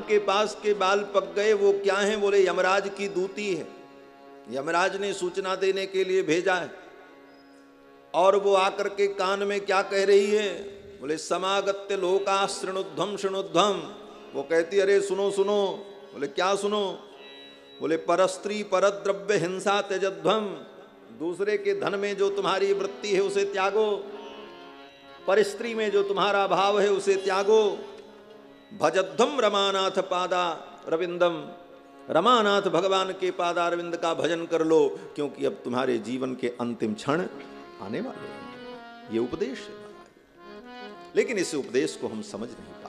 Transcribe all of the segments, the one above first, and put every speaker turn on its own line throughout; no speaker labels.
के पास के बाल पक गए, वो क्या हैं? बोले यमराज की दूती है, यमराज ने सूचना देने के लिए भेजा है। और वो आकर के कान में क्या कह रही है? बोले समागत्य लोका शृणुध्वम शृणुध्वम। वो कहती अरे सुनो सुनो। बोले क्या सुनो? बोले परस्त्री परद्रव्य हिंसा त्यजध्वम, दूसरे के धन में जो तुम्हारी वृत्ति है उसे त्यागो, परस्त्री में जो तुम्हारा भाव है उसे त्यागो। भजध्वम रमानाथ पादा रविंदम, रमानाथ भगवान के पादारविंद का भजन कर लो, क्योंकि अब तुम्हारे जीवन के अंतिम क्षण आने वाले हैं। ये उपदेश है, लेकिन इस उपदेश को हम समझ नहीं पाते।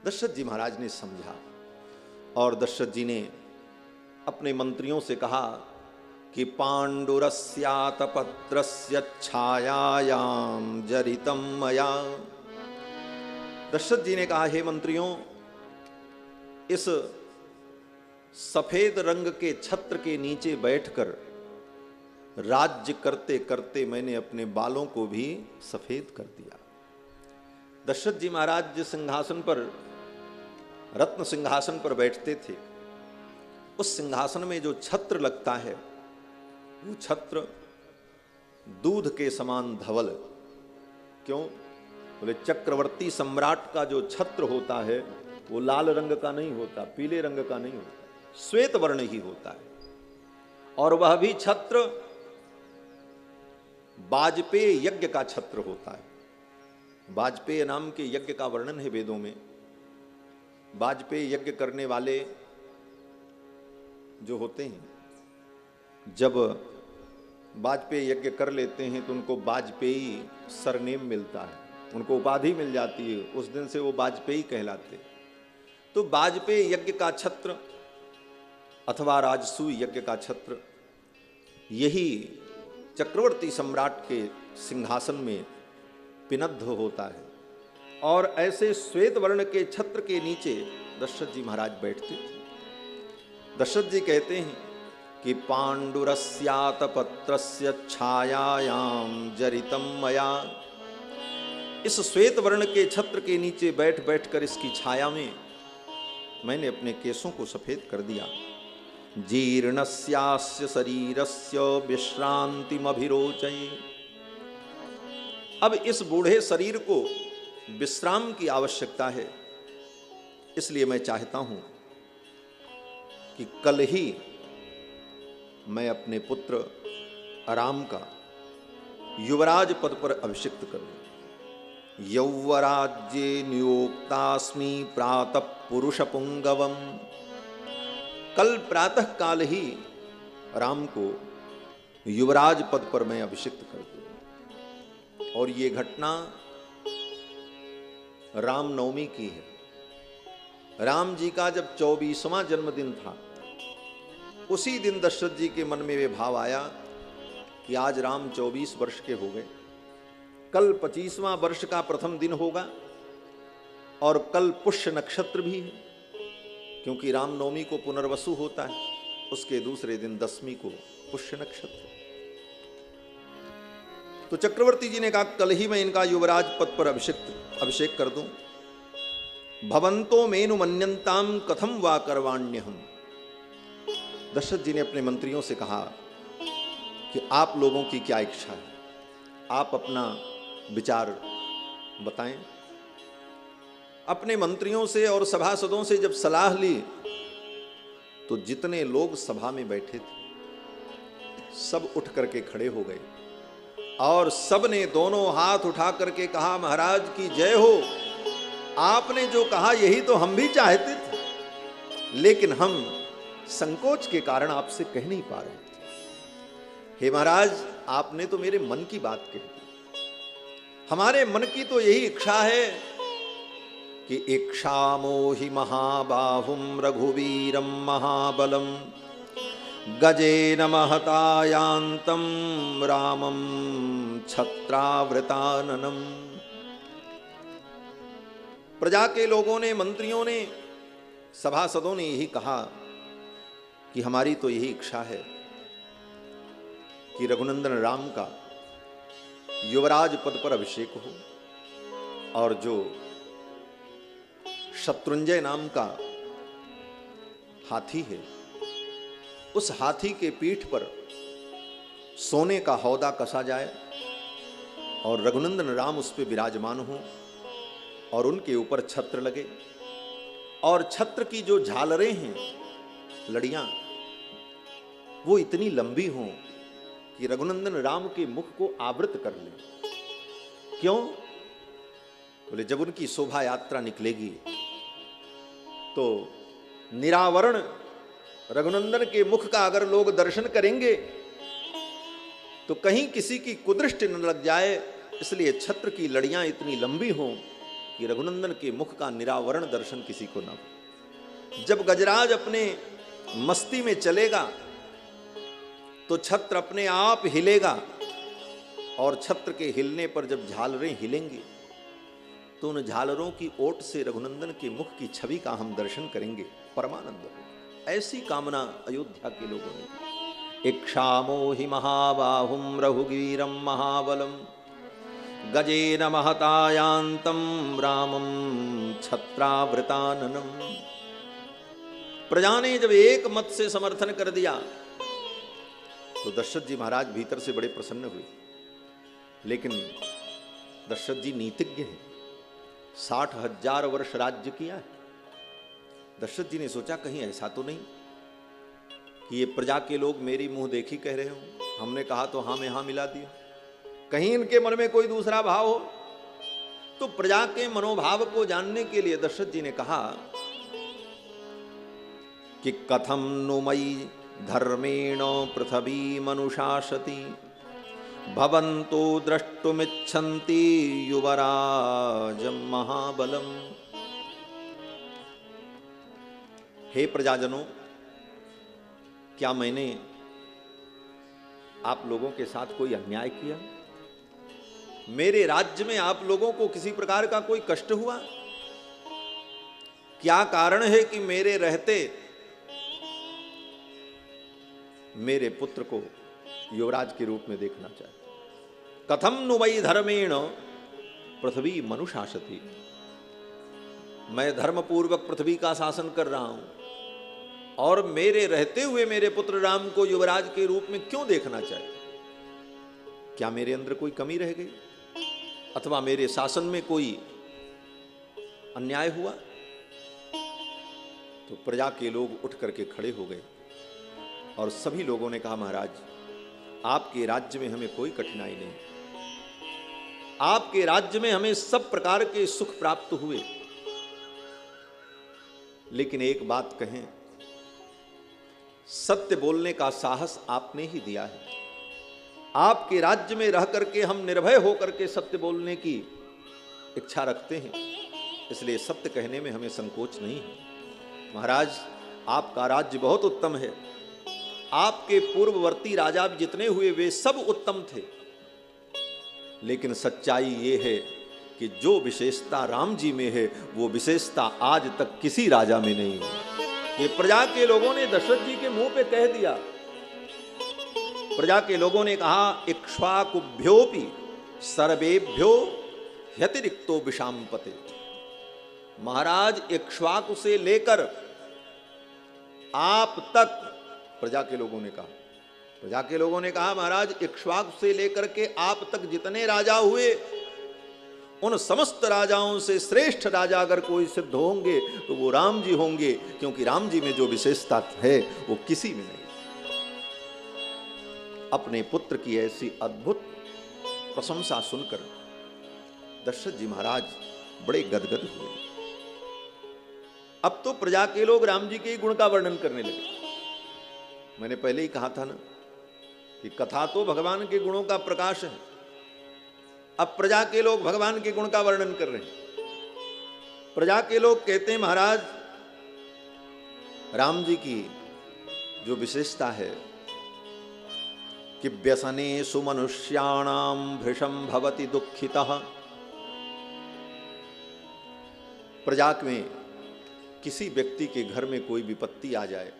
दशरथ जी महाराज ने समझा और दशरथ जी ने अपने मंत्रियों से कहा कि पांडुरस्यातपत्रस्य छायायाम जरितम मया। दशरथ जी ने कहा हे मंत्रियों, इस सफेद रंग के छत्र के नीचे बैठकर राज्य करते करते मैंने अपने बालों को भी सफेद कर दिया। दशरथ जी महाराज जिस सिंहासन पर, रत्न सिंहासन पर बैठते थे, उस सिंहासन में जो छत्र लगता है वो छत्र दूध के समान धवल। क्यों? बोले चक्रवर्ती सम्राट का जो छत्र होता है वो लाल रंग का नहीं होता, पीले रंग का नहीं होता, श्वेत वर्ण ही होता है। और वह भी छत्र वाजपेय यज्ञ का छत्र होता है। वाजपेय नाम के यज्ञ का वर्णन है वेदों में। वाजपेय यज्ञ करने वाले जो होते हैं, जब वाजपेय यज्ञ कर लेते हैं तो उनको वाजपेयी सरनेम मिलता है, उनको उपाधि मिल जाती है, उस दिन से वो वाजपेयी कहलाते। तो वाजपेय यज्ञ का छत्र अथवा राजसूय यज्ञ का छत्र, यही चक्रवर्ती सम्राट के सिंहासन में पिनद्ध होता है। और ऐसे श्वेत वर्ण के छत्र के नीचे दशरथ जी महाराज बैठते थे। दशरथ जी कहते हैं कि पांडुरस्यातपत्रस्य छायायाम जरितम मया। इस श्वेत वर्ण के छत्र के नीचे बैठ बैठकर इसकी छाया में मैंने अपने केसों को सफेद कर दिया। जीर्णस्यास्य शरीरस्य विश्रांतिमभिरोचये। अब इस बूढ़े शरीर को विश्राम की आवश्यकता है, इसलिए मैं चाहता हूं कि कल ही मैं अपने पुत्र राम का युवराज पद पर अभिषिक्त करूं। यौवराज्ये नियोक्तास्मि प्रातः पुरुष पुंगवम। कल प्रातः काल ही राम को युवराज पद पर मैं अभिषिक्त कर दूं। और ये घटना रामनवमी की है। राम जी का जब 24वां जन्मदिन था, उसी दिन दशरथ जी के मन में वे भाव आया कि आज राम 24 वर्ष के हो गए, कल 25वां वर्ष का प्रथम दिन होगा और कल पुष्य नक्षत्र भी है, क्योंकि रामनवमी को पुनर्वसु होता है, उसके दूसरे दिन 10वीं को पुष्य नक्षत्र। तो चक्रवर्ती जी ने कहा कल ही मैं इनका युवराज पद पर अभिषेक कर दूं। भवंतो मेनु मन्यंताम कथम वा करवाण्यहम। दशरथ जी ने अपने मंत्रियों से कहा कि आप लोगों की क्या इच्छा है, आप अपना विचार बताएं। अपने मंत्रियों से और सभासदों से जब सलाह ली तो जितने लोग सभा में बैठे थे सब उठ करके खड़े हो गए और सब ने दोनों हाथ उठा करके कहा महाराज की जय हो। आपने जो कहा यही तो हम भी चाहते थे, लेकिन हम संकोच के कारण आपसे कह नहीं पा रहे थे। हे महाराज, आपने तो मेरे मन की बात कह दी। हमारे मन की तो यही इच्छा है कि इक्षामो हि महाबाहुम रघुवीरम महाबलम गजेन महतायांतम रामम छत्रावृताननम। प्रजा के लोगों ने, मंत्रियों ने, सभासदों ने यही कहा कि हमारी तो यही इच्छा है कि रघुनंदन राम का युवराज पद पर अभिषेक हो और जो शत्रुंजय नाम का हाथी है, उस हाथी के पीठ पर सोने का हौदा कसा जाए और रघुनंदन राम उस पर विराजमान हो और उनके ऊपर छत्र लगे और छत्र की जो झालरें हैं, लड़ियां, वो इतनी लंबी हों कि रघुनंदन राम के मुख को आवृत कर ले। क्यों? बोले जब उनकी शोभा यात्रा निकलेगी तो निरावरण रघुनंदन के मुख का अगर लोग दर्शन करेंगे तो कहीं किसी की कुदृष्टि न लग जाए, इसलिए छत्र की लड़ियां इतनी लंबी हों कि रघुनंदन के मुख का निरावरण दर्शन किसी को न हो। जब गजराज अपने मस्ती में चलेगा तो छत्र अपने आप हिलेगा और छत्र के हिलने पर जब झालरें हिलेंगी तो उन झालरों की ओट से रघुनंदन के मुख की छवि का हम दर्शन करेंगे, परमानंद हो। ऐसी कामना अयोध्या के लोगों ने की। इक्षामो हि महाबाहुम रघुवीरम महाबलम गजेन महतायांतम रामम छत्रावृताननम। प्रजा ने जब एक मत से समर्थन कर दिया तो दशरथ जी महाराज भीतर से बड़े प्रसन्न हुए। लेकिन दशरथ जी नीतिज्ञ हैं, 60,000 वर्ष राज्य किया है। दशरथ जी ने सोचा कहीं ऐसा तो नहीं कि ये प्रजा के लोग मेरी मुंह देखी कह रहे हो, हमने कहा तो हाँ में हाँ मिला दिया, कहीं इनके मन में कोई दूसरा भाव हो। तो प्रजा के मनोभाव को जानने के लिए दशरथ जी ने कहा कि कथम नु मयि धर्मेण पृथ्वी मनुषासति भवन्तो द्रष्टुमिच्छन्ति युवराजं महाबलम। हे प्रजाजनों, क्या मैंने आप लोगों के साथ कोई अन्याय किया? मेरे राज्य में आप लोगों को किसी प्रकार का कोई कष्ट हुआ? क्या कारण है कि मेरे रहते मेरे पुत्र को युवराज के रूप में देखना चाहे? कथम नु वै धर्मेण पृथ्वी मनुशासति। मैं धर्मपूर्वक पृथ्वी का शासन कर रहा हूं और मेरे रहते हुए मेरे पुत्र राम को युवराज के रूप में क्यों देखना चाहिए? क्या मेरे अंदर कोई कमी रह गई अथवा मेरे शासन में कोई अन्याय हुआ? तो प्रजा के लोग उठ करके खड़े हो गए और सभी लोगों ने कहा, महाराज आपके राज्य में हमें कोई कठिनाई नहीं, आपके राज्य में हमें सब प्रकार के सुख प्राप्त हुए, लेकिन एक बात कहें, सत्य बोलने का साहस आपने ही दिया है। आपके राज्य में रह करके हम निर्भय होकर के सत्य बोलने की इच्छा रखते हैं, इसलिए सत्य कहने में हमें संकोच नहीं है। महाराज आपका राज्य बहुत उत्तम है, आपके पूर्ववर्ती राजा जितने हुए वे सब उत्तम थे, लेकिन सच्चाई ये है कि जो विशेषता राम जी में है वो विशेषता आज तक किसी राजा में नहीं है। ये प्रजा के लोगों ने दशरथ जी के मुंह पे कह दिया। प्रजा के लोगों ने कहा, इक्ष्वाकुभ्योपि सर्वेभ्यो ह्यतिरिक्तो विषामपते। महाराज इक्ष्वाकु से लेकर आप तक, प्रजा के लोगों ने कहा महाराज इक्ष्वाकु से लेकर के आप तक जितने राजा हुए, उन समस्त राजाओं से श्रेष्ठ राजा अगर कोई सिद्ध होंगे तो वो राम जी होंगे, क्योंकि राम जी में जो विशेषता है वो किसी में नहीं। अपने पुत्र की ऐसी अद्भुत प्रशंसा सुनकर दशरथ जी महाराज बड़े गदगद हुए। अब तो प्रजा के लोग राम जी के गुण का वर्णन करने लगे। मैंने पहले ही कहा था ना कि कथा तो भगवान के गुणों का प्रकाश है। अब प्रजा के लोग भगवान के गुण का वर्णन कर रहे हैं। प्रजा के लोग कहते हैं, महाराज राम जी की जो विशेषता है कि व्यसनेषु मनुष्याणाम भृशं भवति दुःखितः। प्रजा में किसी व्यक्ति के घर में कोई विपत्ति आ जाए,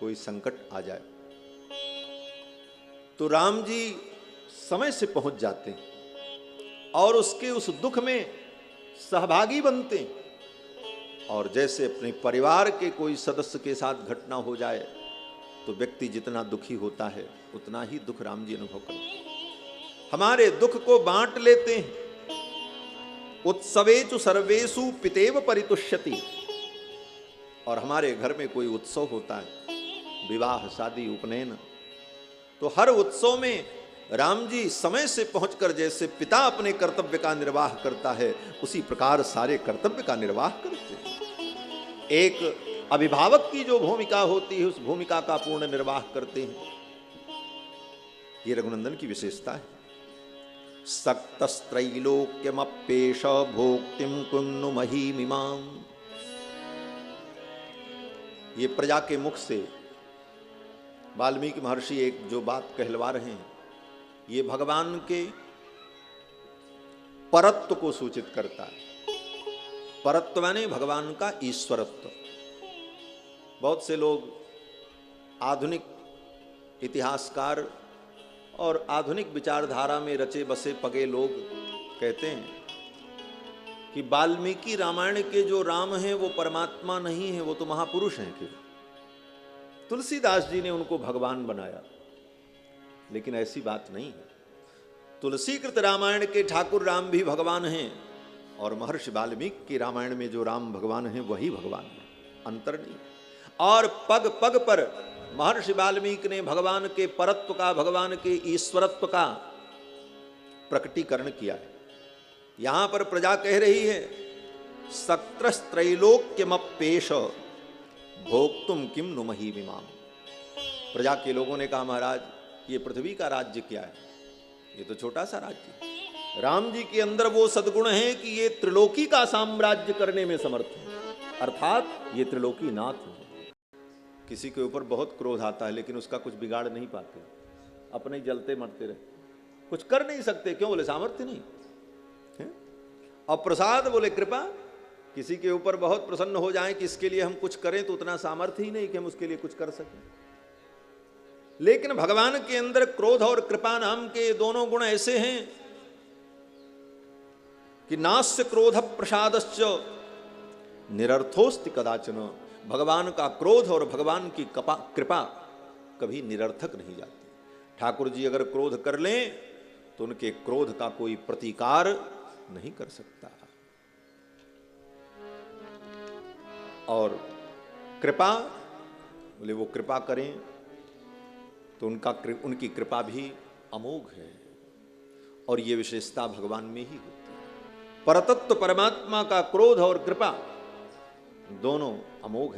कोई संकट आ जाए, तो राम जी समय से पहुंच जाते हैं और उसके उस दुख में सहभागी बनते हैं। और जैसे अपने परिवार के कोई सदस्य के साथ घटना हो जाए तो व्यक्ति जितना दुखी होता है उतना ही दुख राम जी अनुभव करते हैं। हमारे दुख को बांट लेते हैं। उत्सवेचु सर्वेषु पितेव परितुष्यति। और हमारे घर में कोई उत्सव होता है, विवाह, शादी, उपनयन, तो हर उत्सव में राम जी समय से पहुंचकर जैसे पिता अपने कर्तव्य का निर्वाह करता है उसी प्रकार सारे कर्तव्य का निर्वाह करते हैं। एक अभिभावक की जो भूमिका होती है उस भूमिका का पूर्ण निर्वाह करते हैं। ये रघुनंदन की विशेषता है। सक्तस्त्रैलोक्यमप्येष भोक्तिम कुन्नु महीमिमाम। ये प्रजा के मुख से वाल्मीकि महर्षि एक जो बात कहलवा रहे हैं ये भगवान के परत्व को सूचित करता है। परत्व माने भगवान का ईश्वरत्व। बहुत से लोग आधुनिक इतिहासकार और आधुनिक विचारधारा में रचे बसे पगे लोग कहते हैं कि वाल्मीकि रामायण के जो राम हैं वो परमात्मा नहीं है, वो तो महापुरुष हैं। क्यों? तुलसीदास जी ने उनको भगवान बनाया, लेकिन ऐसी बात नहीं है। तुलसीकृत रामायण के ठाकुर राम भी भगवान हैं और महर्षि वाल्मीकि के रामायण में जो राम भगवान हैं वही भगवान है, अंतर नहीं। और पग पग पर महर्षि वाल्मीकि ने भगवान के परत्व का, भगवान के ईश्वरत्व का प्रकटीकरण किया है। यहां पर प्रजा कह रही है सक्त्रस्त्रैलोक्यमप्येष भोक्तुम किम नु महीमिमाम। प्रजा के लोगों ने कहा महाराज ये पृथ्वी का राज्य क्या है, ये तो छोटा सा राज्य है। राम जी के अंदर वो सद्गुण है कि ये त्रिलोकी का साम्राज्य करने में समर्थ है, अर्थात ये त्रिलोकी नाथ है। किसी के ऊपर बहुत क्रोध आता है लेकिन उसका कुछ बिगाड़ नहीं पाते, अपने ही जलते मरते रहे, कुछ कर नहीं सकते। क्यों? बोले सामर्थ्य नहीं है। और प्रसाद बोले कृपा। किसी के ऊपर बहुत प्रसन्न हो जाए कि इसके लिए हम कुछ करें तो उतना सामर्थ्य ही नहीं कि हम उसके लिए कुछ कर सकें। लेकिन भगवान के अंदर क्रोध और कृपा नाम के दोनों गुण ऐसे हैं कि नास्य क्रोध प्रसादश्च निरर्थोस्ति कदाचन। भगवान का क्रोध और भगवान की कृपा कभी निरर्थक नहीं जाती। ठाकुर जी अगर क्रोध कर लें तो उनके क्रोध का कोई प्रतिकार नहीं कर सकता। और कृपा बोले वो कृपा करें तो उनकी कृपा भी अमोघ है। और ये विशेषता भगवान में ही होती है। परतत्व परमात्मा का क्रोध और कृपा दोनों अमोघ है।